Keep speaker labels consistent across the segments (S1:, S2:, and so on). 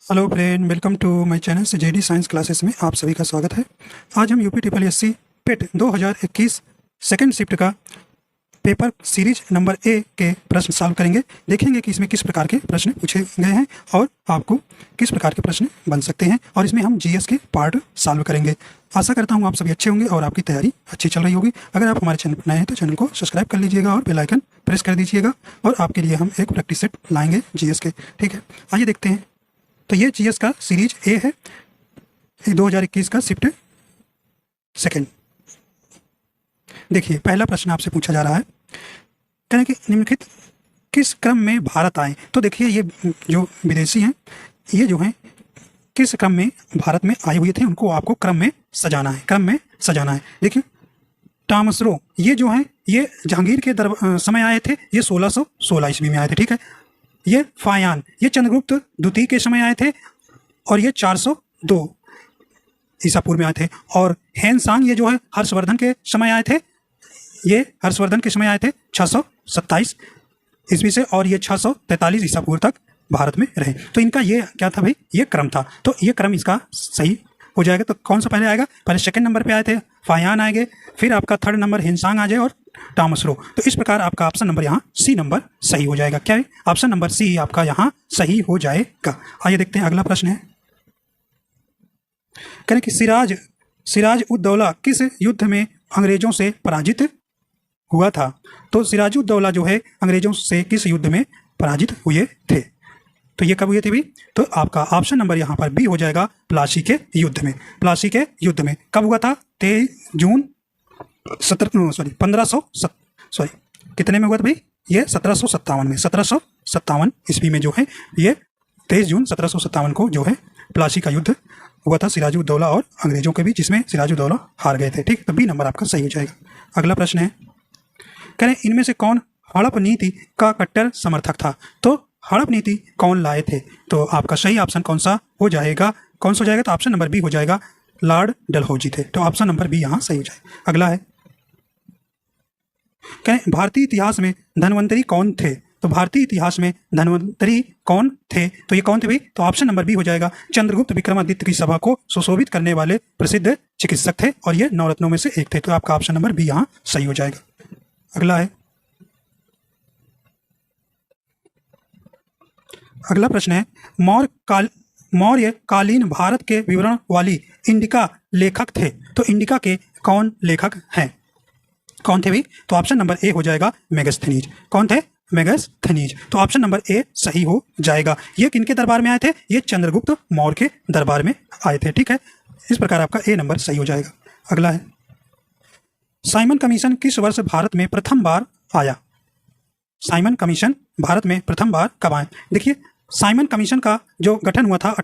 S1: Hello friend, welcome to my channel से JD science classes में आप सभी का स्वागत है। आज हम UP triple SC PET 2021 second shift का पेपर सीरीज नंबर ए के प्रश्न सॉल्व करेंगे। देखेंगे कि इसमें किस प्रकार के प्रश्न पूछे गए हैं और आपको किस प्रकार के प्रश्न बन सकते हैं, और इसमें हम जीएस के पार्ट सॉल्व करेंगे। आशा करता हूँ आप सभी अच्छे होंगे और आपकी तैयारी अच्छी चल रही होगी। अगर आप हमारे चैनल पर नए हैं तो चैनल को सब्सक्राइब कर लीजिएगा और बेल आइकन प्रेस कर दीजिएगा, और आपके लिए हम एक प्रैक्टिस सेट लाएंगे जीएस के। ठीक है, आइए देखते हैं। तो ये जीएस का सीरीज ए है, 2021 का शिफ्ट सेकंड। देखिए, पहला प्रश्न आपसे पूछा जा रहा है, कहना कि निम्नलिखित किस क्रम में भारत आए। तो देखिए, ये जो विदेशी हैं, ये जो हैं किस क्रम में भारत में आए हुए थे, उनको आपको क्रम में सजाना है, क्रम में सजाना है। देखिए, टॉमस रो ये जो हैं ये जहांगीर के समय आए थे, ये 1616 ईस्वी में आए थे। ठीक है, ये फायान ये चंद्रगुप्त द्वितीय के समय आए थे और ये 402 ईसा पूर्व में आए थे। और हेनसांग ये जो है हर्षवर्धन के समय आए थे, ये हर्षवर्धन के समय आए थे 627 ईस्वी से, और ये 643 ईसा पूर्व तक भारत में रहे। तो इनका ये क्या था भाई, ये क्रम था। तो ये क्रम इसका सही हो जाएगा। तो कौन सा पहले आएगा? पहले सेकंड नंबर पे आए थे फायान आएंगे, फिर आपका थर्ड नंबर हेनसांग आ जाए और टॉमस रो। तो इस प्रकार आपका ऑप्शन नंबर यहाँ सी नंबर सही हो जाएगा। क्या है? ऑप्शन नंबर सी आपका यहाँ सही हो जाएगा। आइए देखते हैं, अगला प्रश्न है, कहें कि सिराज उद दौला किस युद्ध में अंग्रेजों से पराजित हुआ था। तो सिराज उद दौला जो है अंग्रेजों से किस युद्ध में पराजित हुए थे। तो ये कब हुए थे भी? तो आपका ऑप्शन नंबर यहाँ पर बी हो जाएगा, प्लासी के युद्ध में। प्लासी के युद्ध में कब हुआ था? 23 जून 1500 कितने में हुआ था भाई? ये 1757 में, 1757 ईस्वी में जो है ये 23 जून 1757 को जो है प्लासी का युद्ध हुआ था सिराजुद्दौला और अंग्रेजों के बीच, जिसमें सिराजुद्दौला हार गए थे। ठीक, तो बी नंबर आपका सही हो जाएगा। अगला प्रश्न है, कह रहे इनमें से कौन हड़प नीति का कट्टर समर्थक था। तो हड़प नीति कौन लाए थे? तो आपका सही ऑप्शन कौन सा हो जाएगा? कौन सा हो जाएगा? तो ऑप्शन नंबर बी हो जाएगा, लॉर्ड डलहौजी थे। तो ऑप्शन नंबर बी यहाँ सही हो जाएगा। अगला है, कहें भारतीय इतिहास में धन्वंतरी कौन थे। तो भारतीय इतिहास में धन्वंतरी कौन थे? तो ये कौन थे भाई? तो ऑप्शन नंबर बी हो जाएगा, चंद्रगुप्त विक्रमादित्य की सभा को सुशोभित करने वाले प्रसिद्ध चिकित्सक थे, और ये नवरत्नों में से एक थे। तो आपका ऑप्शन नंबर बी यहाँ सही हो जाएगा। अगला है, अगला प्रश्न है, मौर्य कालीन भारत के विवरण वाली इंडिका लेखक थे। तो इंडिका के कौन लेखक हैं? कौन थे भाई? तो ऑप्शन नंबर ए हो जाएगा, मेगस्थनीज। कौन थे? मेगस्थनीज। तो ऑप्शन नंबर ए सही हो जाएगा। ये किनके दरबार में आए थे? ये चंद्रगुप्त मौर्य के दरबार में आए थे। ठीक है, इस प्रकार आपका ए नंबर सही हो जाएगा। अगला है, साइमन कमीशन किस वर्ष भारत में प्रथम बार आया। साइमन कमीशन भारत में प्रथम बार कब आए? देखिए, साइमन कमीशन का जो गठन हुआ था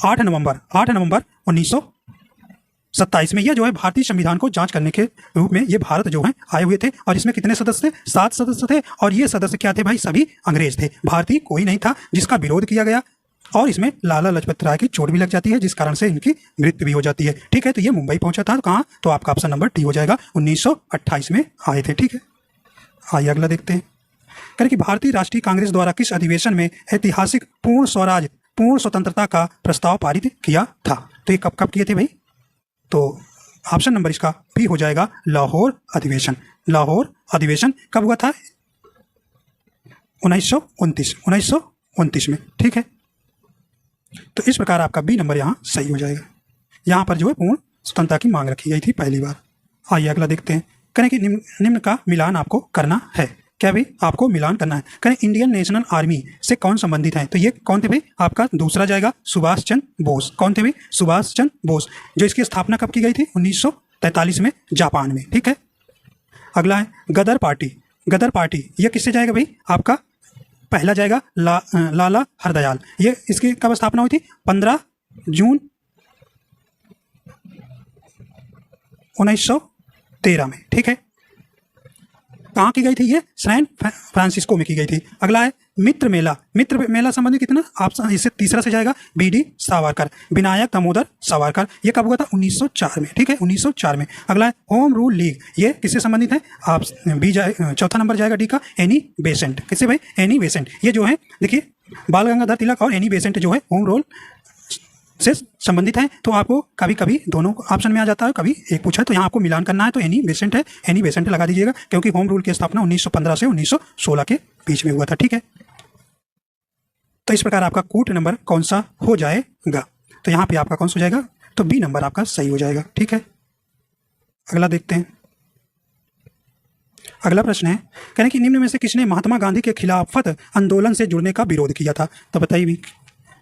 S1: 8 नवंबर 1927 में। यह जो है भारतीय संविधान को जांच करने के रूप में ये भारत जो है आए हुए थे, और इसमें कितने सदस्य थे? 7 सदस्य थे, और ये सदस्य क्या थे भाई? सभी अंग्रेज थे, भारतीय कोई नहीं था, जिसका विरोध किया गया। और इसमें लाला लाजपत राय की चोट भी लग जाती है, जिस कारण से इनकी मृत्यु भी हो जाती है। ठीक है, तो ये मुंबई पहुंचा था। कहाँ? तो आपका ऑप्शन नंबर डी हो जाएगा, 1928 में आए थे। ठीक है, आइए अगला देखते हैं, करें कि भारतीय राष्ट्रीय कांग्रेस द्वारा किस अधिवेशन में ऐतिहासिक पूर्ण स्वराज पूर्ण स्वतंत्रता का प्रस्ताव पारित किया था। तो ये कब कब किए थे भाई? तो ऑप्शन नंबर इसका बी हो जाएगा, लाहौर अधिवेशन। लाहौर अधिवेशन कब हुआ था? 1929 में। ठीक है, तो इस प्रकार आपका बी नंबर यहाँ सही हो जाएगा। यहाँ पर जो है पूर्ण स्वतंत्रता की मांग रखी गई थी पहली बार। आइए अगला देखते हैं, करें कि निम्न का मिलान आपको करना है। क्या भाई? आपको मिलान करना है। करें इंडियन नेशनल आर्मी से कौन संबंधित है। तो ये कौन थे भाई? आपका दूसरा जाएगा, सुभाष चंद्र बोस। कौन थे भाई? सुभाष चंद्र बोस, जो इसकी स्थापना कब की गई थी? 1943 में जापान में। ठीक है, अगला है गदर पार्टी। गदर पार्टी ये किससे जाएगा भाई? आपका पहला जाएगा लाला हरदयाल। ये इसकी कब स्थापना हुई थी? 15 जून 1913 में। ठीक है, कहाँ की गई थी? ये सैन फ्रांसिस्को में की गई थी। अगला है मित्र मेला। मित्र मेला संबंधी कितना ऑप्शन? इससे तीसरा से जाएगा, बीडी सावरकर, विनायक दामोदर सावरकर। ये कब हुआ था? 1904 में। ठीक है, 1904 में। अगला है होम रूल लीग। ये किससे संबंधित है? आप बी जाए, चौथा नंबर जाएगा डी का, एनी बेसेंट। किससे भाई? Annie Besant. ये जो है देखिए, बाल गंगाधर तिलक और एनी बेसेंट जो है होम रूल से संबंधित है, तो आपको कभी कभी दोनों ऑप्शन में आ जाता है, कभी एक पूछा है, तो यहाँ आपको मिलान करना है, तो एनी बेसेंट है, एनी बेसेंट लगा दीजिएगा, क्योंकि होम रूल की स्थापना 1915 से 1916 के बीच में हुआ था। ठीक है, तो इस प्रकार आपका कूट नंबर कौन सा हो जाएगा, तो यहाँ पे आपका कौन सा हो जाएगा, तो बी नंबर आपका सही हो जाएगा। ठीक है, अगला देखते हैं। अगला प्रश्न है, कहने कि निम्न में से किसने महात्मा गांधी के खिलाफत आंदोलन से जुड़ने का विरोध किया था, तो बताइए भी।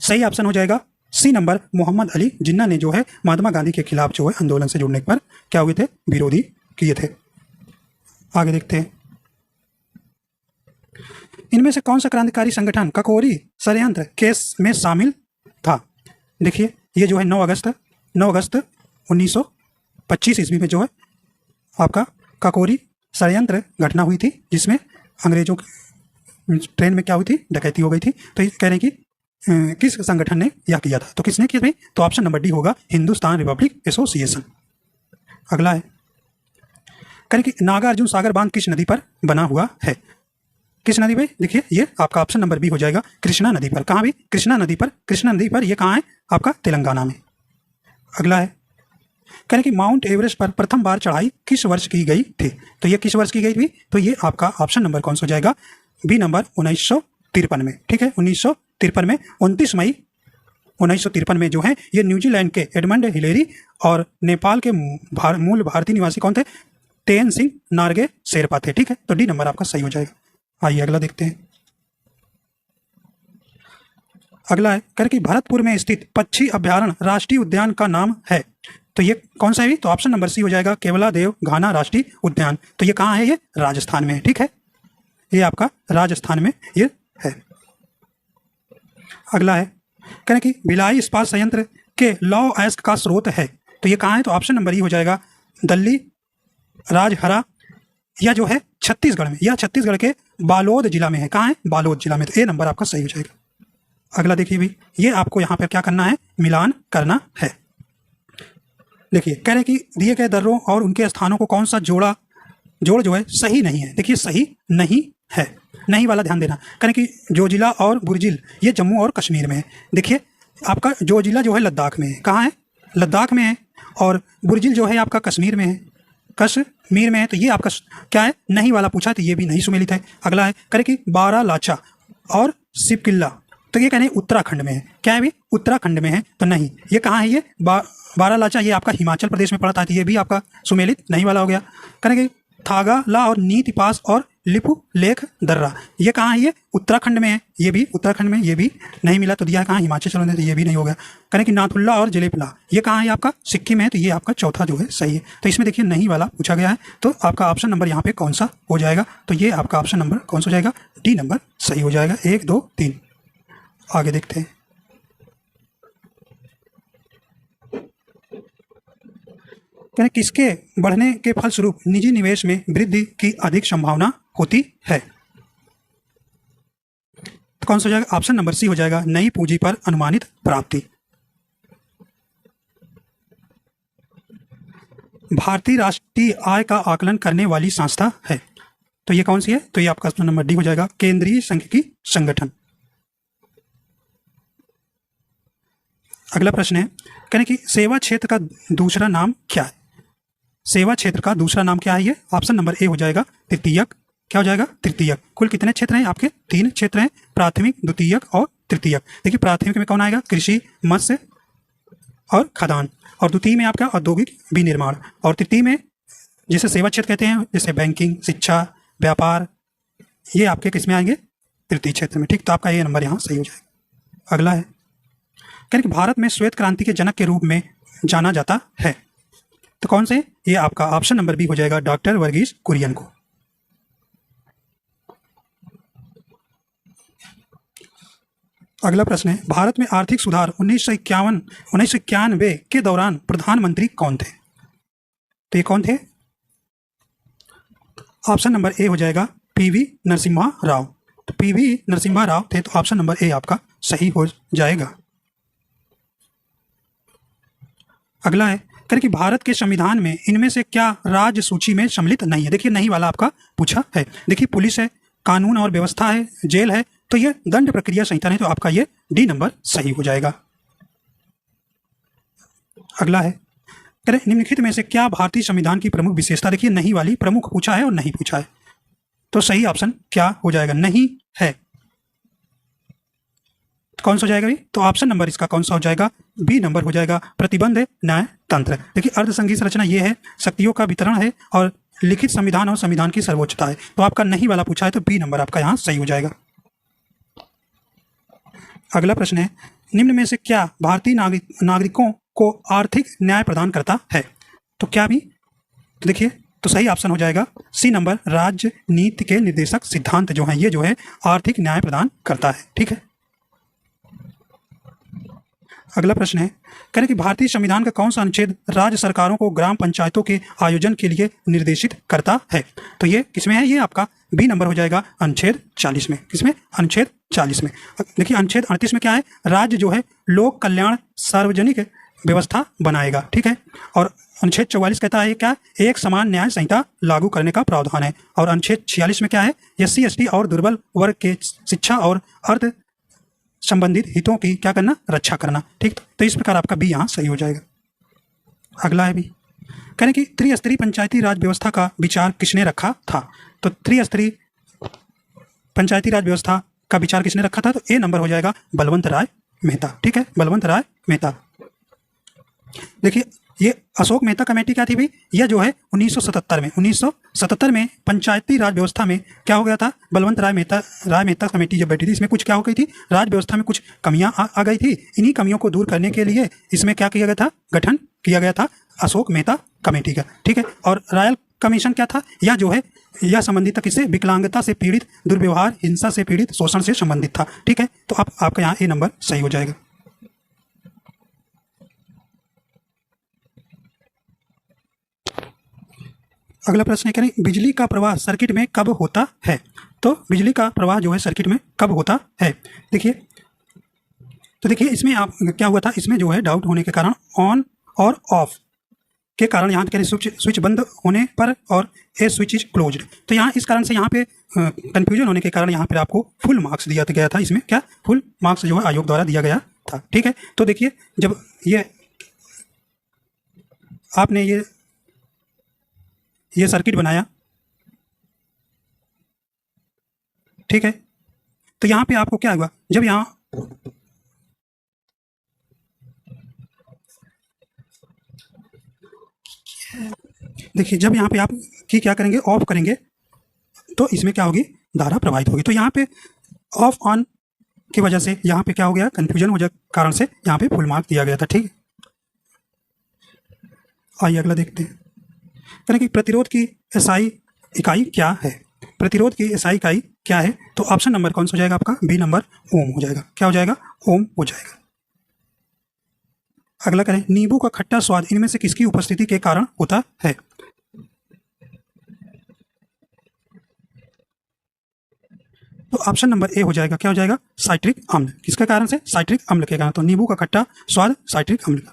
S1: सही ऑप्शन हो जाएगा सी नंबर मोहम्मद अली जिन्ना ने जो है महात्मा गांधी के खिलाफ जो है आंदोलन से जुड़ने पर क्या हुए थे, विरोधी किए थे। आगे देखते हैं, इनमें से कौन सा क्रांतिकारी संगठन ककोरी षड्यंत्र केस में शामिल था। देखिए ये जो है 9 अगस्त 1925 ईस्वी में जो है आपका ककोरी षड्यंत्र घटना हुई थी, जिसमें अंग्रेजों की ट्रेन में क्या हुई थी, डकैती हो गई थी। तो ये कह रहे हैं कि किस संगठन ने यह किया था, तो किसने किया भाई, तो ऑप्शन नंबर डी होगा हिंदुस्तान रिपब्लिक एसोसिएशन। अगला है, कह रहे कि नागार्जुन सागर बांध किस नदी पर बना हुआ है, किस नदी भाई, देखिए ये आपका ऑप्शन नंबर बी हो जाएगा कृष्णा नदी पर। कहाँ भी, कृष्णा नदी पर, कृष्णा नदी पर, ये कहाँ है आपका तेलंगाना में। अगला है, कह रहे कि माउंट एवरेस्ट पर प्रथम बार चढ़ाई किस वर्ष की गई थी, तो ये किस वर्ष की गई थी, तो ये आपका ऑप्शन नंबर कौन सा हो जाएगा, बी नंबर 1953 में। ठीक है, 1953 में 29 मई 1953 में जो है ये न्यूजीलैंड के एडमंड हिलेरी और नेपाल के मूल भारतीय निवासी कौन थे, तेन सिंह नार्गे शेरपा थे। ठीक है, तो डी नंबर आपका सही हो जाएगा। आइए अगला देखते हैं। अगला है, कर कि भरतपुर में स्थित पक्षी अभ्यारण्य राष्ट्रीय उद्यान का नाम है, तो ये कौन सा है, तो ऑप्शन नंबर सी हो जाएगा केवला देव घाना राष्ट्रीय उद्यान। तो ये कहाँ है, ये राजस्थान में है। ठीक है, ये आपका राजस्थान में ये है। अगला है, कहें कि भिलाई इस्पात संयंत्र के लौह अयस्क का स्रोत है, तो ये कहाँ है, तो ऑप्शन नंबर ई हो जाएगा दिल्ली राजहरा, या जो है छत्तीसगढ़ में, यह छत्तीसगढ़ के बालोद जिला में है। कहाँ है, बालोद जिला में, तो ए नंबर आपका सही हो जाएगा। अगला देखिए भी, ये आपको यहाँ पर क्या करना है, मिलान करना है। देखिए कह रहे कि दिए गए दर्रों और उनके स्थानों को कौन सा जोड़ जो है सही नहीं है। देखिए सही नहीं है, नहीं वाला ध्यान देना। कह रहे कि जोजिला और बुर्जिल ये जम्मू और कश्मीर में है। देखिए आपका जोजिला जो है लद्दाख में है, कहाँ है, लद्दाख में है, और बुर्जिल जो है आपका कश्मीर में है, कश्मीर में है। तो ये आपका क्या है, नहीं वाला पूछा, तो ये भी नहीं सुमेलित है। अगला है, कह रहे कि बारालाचा और शिवकिल्ला, तो ये कहने उत्तराखंड में है। क्या है भी, उत्तराखंड में है, तो नहीं। ये कहाँ है, ये बारालाचा ये आपका हिमाचल प्रदेश में पड़ता है, तो ये भी आपका सुमेलित नहीं वाला हो गया। कहेंगे थागाला और नीति पास और लिपु लेख दर्रा, ये कहाँ है, ये उत्तराखंड में है, ये भी उत्तराखंड में, ये भी नहीं मिला, तो दिया है कहाँ, हिमाचल प्रदेश, तो ये भी नहीं होगा। कहें कि नाथुल्ला और जलेपला ये कहाँ है, आपका सिक्किम है, तो ये आपका चौथा जो है सही है। तो इसमें देखिए नहीं वाला पूछा गया है, तो आपका ऑप्शन नंबर यहाँ पे कौन सा हो जाएगा, तो ये आपका ऑप्शन नंबर कौन सा हो जाएगा, डी नंबर सही हो जाएगा। 1 2 3। आगे देखते हैं। कहने किसके बढ़ने के फलस्वरूप निजी निवेश में वृद्धि की अधिक संभावना होती है, तो कौन सा हो जाएगा, ऑप्शन नंबर सी हो जाएगा नई पूंजी पर अनुमानित प्राप्ति। भारतीय राष्ट्रीय आय का आकलन करने वाली संस्था है, तो ये कौन सी है, तो ये आपका ऑप्शन नंबर डी हो जाएगा केंद्रीय सांख्यिकी संगठन। अगला प्रश्न है, कहने कि सेवा क्षेत्र का दूसरा नाम क्या है, सेवा क्षेत्र का दूसरा नाम क्या है, ये ऑप्शन नंबर ए हो जाएगा तृतीयक। क्या हो जाएगा, तृतीयक। कुल कितने क्षेत्र हैं आपके, 3 क्षेत्र हैं, प्राथमिक, द्वितीयक और तृतीयक। देखिए प्राथमिक में कौन आएगा, कृषि, मत्स्य और खदान, और द्वितीय में आपका औद्योगिक विनिर्माण, और तृतीय में जिसे सेवा क्षेत्र कहते हैं, जैसे बैंकिंग, शिक्षा, व्यापार, ये आपके किस में आएंगे, तृतीय क्षेत्र में। ठीक, तो आपका ये नंबर यहाँ सही हो जाएगा। अगला है, कहते कि भारत में श्वेत क्रांति के जनक के रूप में जाना जाता है, तो कौन से, ये आपका ऑप्शन नंबर बी हो जाएगा डॉक्टर वर्गीस कुरियन को। अगला प्रश्न है, भारत में आर्थिक सुधार 1991 के दौरान प्रधानमंत्री कौन थे, तो ये कौन थे, ऑप्शन नंबर ए हो जाएगा पीवी नरसिम्हा राव। तो पीवी नरसिम्हा राव थे, तो ऑप्शन नंबर ए आपका सही हो जाएगा। अगला है, कह कि भारत के संविधान में इनमें से क्या राज्य सूची में सम्मिलित नहीं है। देखिए नहीं वाला आपका पूछा है। देखिए पुलिस है, कानून और व्यवस्था है, जेल है, तो ये दंड प्रक्रिया संहिता नहीं, तो आपका ये डी नंबर सही हो जाएगा। अगला है, करें निम्नलिखित में से क्या भारतीय संविधान की प्रमुख विशेषता, देखिए नहीं वाली प्रमुख पूछा है और नहीं पूछा है, तो सही ऑप्शन क्या हो जाएगा, नहीं है। कौन सा हो जाएगा भी, तो ऑप्शन नंबर इसका कौन सा हो जाएगा, बी नंबर हो जाएगा, प्रतिबंध न्यायतंत्र। देखिए अर्धसंघीय संरचना ये है, शक्तियों का वितरण है और लिखित संविधान और संविधान की सर्वोच्चता है। तो आपका नहीं वाला पूछा है तो बी नंबर आपका यहाँ सही हो जाएगा। अगला प्रश्न है, निम्न में से क्या भारतीय नागरिकों को आर्थिक न्याय प्रदान करता है, तो क्या भी, तो देखिए तो सही ऑप्शन हो जाएगा सी नंबर, राजनीति के निर्देशक सिद्धांत जो है ये जो है आर्थिक न्याय प्रदान करता है। ठीक है। अगला प्रश्न है, कह रहे कि भारतीय संविधान का कौन सा अनुच्छेद राज्य सरकारों को ग्राम पंचायतों के आयोजन के लिए निर्देशित करता है, तो ये किसमें है, ये आपका बी नंबर हो जाएगा अनुच्छेद 40 में। किसमें, अनुच्छेद 40 में। देखिए अनुच्छेद 38 में क्या है, राज्य जो है लोक कल्याण सार्वजनिक व्यवस्था बनाएगा। ठीक है। और अनुच्छेद 44 कहता है क्या, एक समान न्याय संहिता लागू करने का प्रावधान है। और अनुच्छेद 46 में क्या है, SC ST और दुर्बल वर्ग के शिक्षा और अर्थ संबंधित हितों की क्या करना, रक्षा करना। ठीक, तो इस प्रकार आपका बी यहाँ सही हो जाएगा। अगला है बी, कहें कि त्रिस्तरीय पंचायती राज व्यवस्था का विचार किसने रखा था, तो त्रिस्तरीय पंचायती राज व्यवस्था का विचार किसने रखा था, तो ए नंबर हो जाएगा बलवंत राय मेहता। ठीक है, बलवंत राय मेहता। देखिए ये अशोक मेहता कमेटी क्या थी भाई, यह जो है 1977 में पंचायती राज व्यवस्था में क्या हो गया था, बलवंत राय मेहता कमेटी जब बैठी थी, इसमें कुछ क्या हो गई थी, राज व्यवस्था में कुछ कमियां आ गई थी। इन्हीं कमियों को दूर करने के लिए इसमें क्या किया गया था, गठन किया गया था अशोक मेहता कमेटी का। ठीक है। और रॉयल कमीशन क्या था, यह जो है यह संबंधित था किससे, विकलांगता से पीड़ित, दुर्व्यवहार, हिंसा से पीड़ित, शोषण से संबंधित था। ठीक है। तो आपका यहाँ ए नंबर सही हो जाएगा। अगला प्रश्न है, करें बिजली का प्रवाह सर्किट में कब होता है, तो बिजली का प्रवाह जो है सर्किट में कब होता है। देखिए तो देखिए इसमें आप क्या हुआ था, इसमें जो है डाउट होने के कारण ऑन और ऑफ के कारण यहाँ करें स्विच बंद होने पर और ए स्विच इज क्लोज्ड, तो यहाँ इस कारण से यहाँ पे कंफ्यूजन होने के कारण यहाँ पर आपको फुल मार्क्स दिया गया था। इसमें क्या फुल मार्क्स जो है आयोग द्वारा दिया गया था। ठीक है। तो देखिए जब ये आपने ये सर्किट बनाया, ठीक है, तो यहाँ पे आपको क्या हुआ, जब यहाँ देखिए जब यहाँ पे आप की क्या करेंगे, ऑफ करेंगे, तो इसमें क्या होगी, धारा प्रवाहित होगी। तो यहाँ पे ऑफ ऑन की वजह से यहाँ पे क्या हो गया, कंफ्यूजन हो जाए कारण से यहाँ पे फुल मार्क दिया गया था। ठीक है। आइए अगला देखते हैं, करें कि प्रतिरोध की एसआई इकाई क्या है, प्रतिरोध की एसआई इकाई क्या है, तो ऑप्शन नंबर कौन सा हो जाएगा आपका, बी नंबर ओम हो जाएगा। क्या हो जाएगा, ओम हो जाएगा। अगला करें, नींबू का खट्टा स्वाद इनमें से किसकी उपस्थिति के कारण होता है, तो ऑप्शन नंबर ए हो जाएगा। क्या हो जाएगा, साइट्रिक अम्ल। किसके कारण से, साइट्रिक अम्ल के कारण। तो नींबू का खट्टा स्वाद साइट्रिक अम्ल का।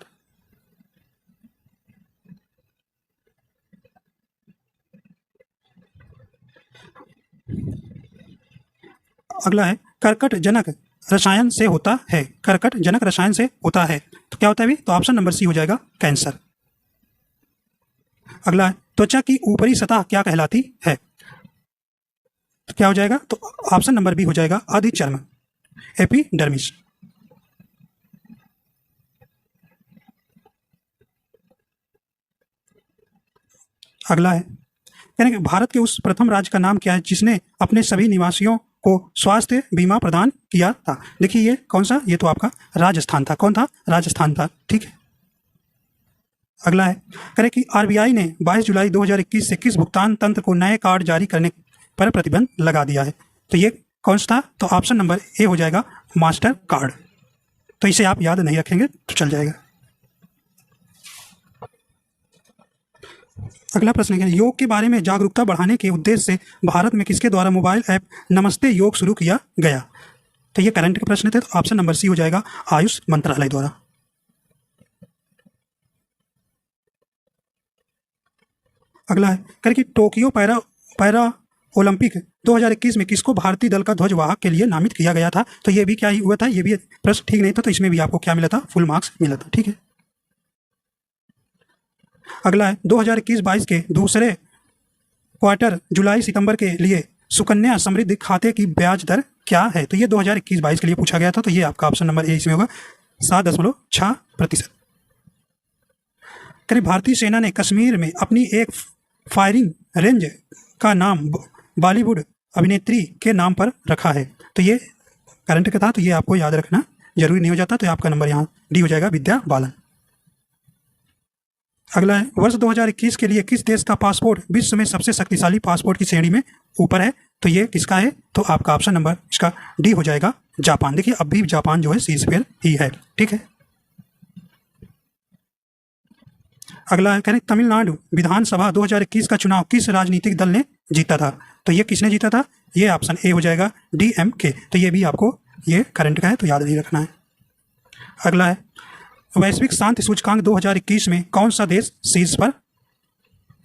S1: अगला है, कर्कट जनक रसायन से होता है, कर्कट जनक रसायन से होता है, तो क्या होता है भी, तो ऑप्शन नंबर सी हो जाएगा, कैंसर। अगला है, त्वचा की ऊपरी सतह क्या कहलाती है, तो क्या हो जाएगा, तो ऑप्शन नंबर बी हो जाएगा, अधिचर्म, एपिडर्मिस। अगला है, यानी कि भारत के उस प्रथम राज्य का नाम क्या है जिसने अपने सभी निवासियों को स्वास्थ्य बीमा प्रदान किया था। देखिए ये कौन सा, ये तो आपका राजस्थान था। कौन था, राजस्थान था। ठीक है। अगला है, करें कि आरबीआई ने 22 जुलाई 2021 से किस भुगतान तंत्र को नए कार्ड जारी करने पर प्रतिबंध लगा दिया है, तो ये कौन सा था, तो ऑप्शन नंबर ए हो जाएगा, मास्टर कार्ड। तो इसे आप याद नहीं रखेंगे तो चल जाएगा। अगला प्रश्न है, योग के बारे में जागरूकता बढ़ाने के उद्देश्य से भारत में किसके द्वारा मोबाइल ऐप नमस्ते योग शुरू किया गया, तो ये करंट के प्रश्न थे, तो ऑप्शन नंबर सी हो जाएगा, आयुष मंत्रालय द्वारा। अगला है, करें कि टोक्यो पैरा ओलंपिक 2021 में किसको भारतीय दल का ध्वजवाहक के लिए नामित किया गया था, तो ये भी क्या ही हुआ था, ये भी प्रश्न ठीक नहीं था, तो इसमें भी आपको क्या मिला था, फुल मार्क्स मिला था। ठीक है। अगला है 2021-22 के दूसरे क्वार्टर जुलाई सितंबर के लिए सुकन्या समृद्धि खाते की ब्याज दर क्या है? तो ये 2021-22 के लिए पूछा गया था, तो ये आपका ऑप्शन नंबर ए इसमें होगा 7.6%। करीब भारतीय सेना ने कश्मीर में अपनी एक फायरिंग रेंज का नाम बॉलीवुड अभिनेत्री के नाम पर रखा है। तो ये करंट का था, तो ये आपको याद रखना जरूरी नहीं हो जाता, तो आपका नंबर यहाँ डी हो जाएगा, विद्या बालन। अगला है वर्ष 2021 के लिए किस देश का पासपोर्ट विश्व में सबसे शक्तिशाली पासपोर्ट की श्रेणी में ऊपर है? तो ये किसका है? तो आपका ऑप्शन नंबर इसका डी हो जाएगा, जापान। देखिए अब भी जापान जो है शीर्ष पर ही है, ठीक है। अगला है करें तमिलनाडु विधानसभा 2021 का चुनाव किस राजनीतिक दल ने जीता था? तो ये किसने जीता था? ये ऑप्शन ए हो जाएगा, DMK। तो ये भी आपको ये करंट का है, तो याद नहीं रखना है। अगला है वैश्विक शांति सूचकांक 2021 में कौन सा देश शीर्ष पर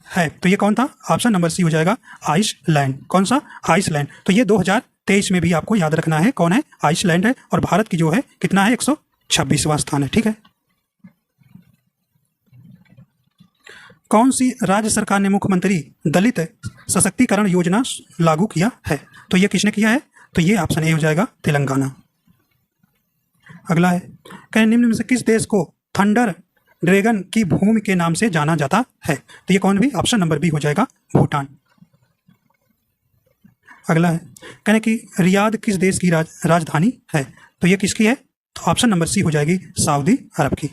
S1: है? तो ये कौन था? ऑप्शन नंबर सी हो जाएगा, आइसलैंड। कौन सा? आइसलैंड। तो ये 2023 में भी आपको याद रखना है, कौन है? आइसलैंड है। और भारत की जो है कितना है? 126वां स्थान है, ठीक है। कौन सी राज्य सरकार ने मुख्यमंत्री दलित सशक्तिकरण योजना लागू किया है? तो ये किसने किया है? तो ये ऑप्शन ए हो जाएगा, तेलंगाना। अगला है कहीं निम्न में से किस देश को थंडर ड्रैगन की भूमि के नाम से जाना जाता है? तो ये कौन भी? ऑप्शन नंबर बी हो जाएगा, भूटान। अगला है कहने कि रियाद किस देश की राजधानी है? तो ये किसकी है? तो ऑप्शन नंबर सी हो जाएगी, सऊदी अरब की।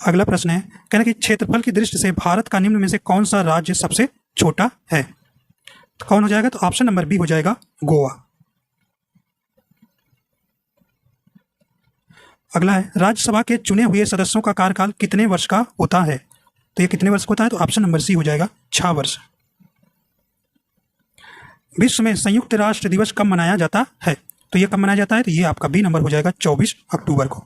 S1: अगला प्रश्न है कहने कि क्षेत्रफल की दृष्टि से भारत का निम्न में से कौन सा राज्य सबसे छोटा है? तो कौन हो जाएगा? तो ऑप्शन नंबर बी हो जाएगा, गोवा। अगला है राज्यसभा के चुने हुए सदस्यों का कार्यकाल कितने वर्ष का होता है? तो ये कितने वर्ष का होता है? तो ऑप्शन नंबर सी हो जाएगा, 6 वर्ष। विश्व में संयुक्त राष्ट्र दिवस कब मनाया जाता है? तो ये कब मनाया जाता है? तो ये आपका बी नंबर हो जाएगा, 24 अक्टूबर को।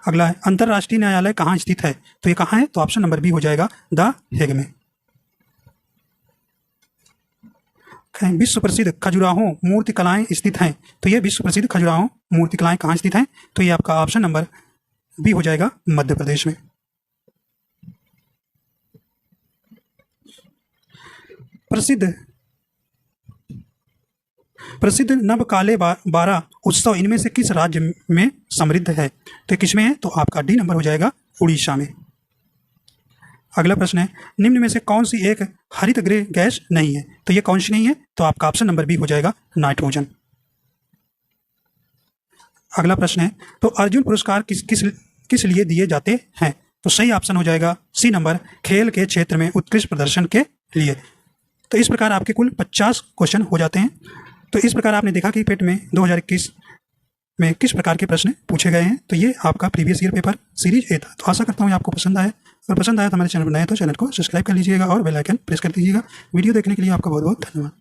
S1: अगला है अंतर्राष्ट्रीय न्यायालय कहाँ स्थित है? तो ये कहाँ है? तो ऑप्शन नंबर बी हो जाएगा, द हेग में। विश्व प्रसिद्ध खजुराहो मूर्ति कलाएं स्थित हैं? तो ये विश्व प्रसिद्ध खजुराहो मूर्ति कलाएं कहाँ स्थित हैं? तो ये आपका ऑप्शन नंबर बी हो जाएगा, मध्य प्रदेश में। प्रसिद्ध नवकाले बारा उत्सव इनमें से किस राज्य में समृद्ध है? तो किस में है? तो आपका डी नंबर हो जाएगा, उड़ीसा में। अगला प्रश्न है निम्न में से कौन सी एक हरित गृह गैस नहीं है? तो ये कौन सी नहीं है? तो आपका ऑप्शन नंबर बी हो जाएगा, नाइट्रोजन। अगला प्रश्न है तो अर्जुन पुरस्कार किस लिए दिए जाते हैं? तो सही ऑप्शन हो जाएगा, सी नंबर, खेल के क्षेत्र में उत्कृष्ट प्रदर्शन के लिए। तो इस प्रकार आपके कुल 50 क्वेश्चन हो जाते हैं। तो इस प्रकार आपने देखा कि पेट में 2021 में किस प्रकार के प्रश्न पूछे गए हैं। तो ये आपका previous year paper series A था। तो आशा करता हूँ आपको पसंद आया। अगर पसंद आया तो हमारे चैनल पर नए तो चैनल को सब्सक्राइब कर लीजिएगा और बेल आइकन प्रेस कर दीजिएगा। वीडियो देखने के लिए आपका बहुत बहुत धन्यवाद।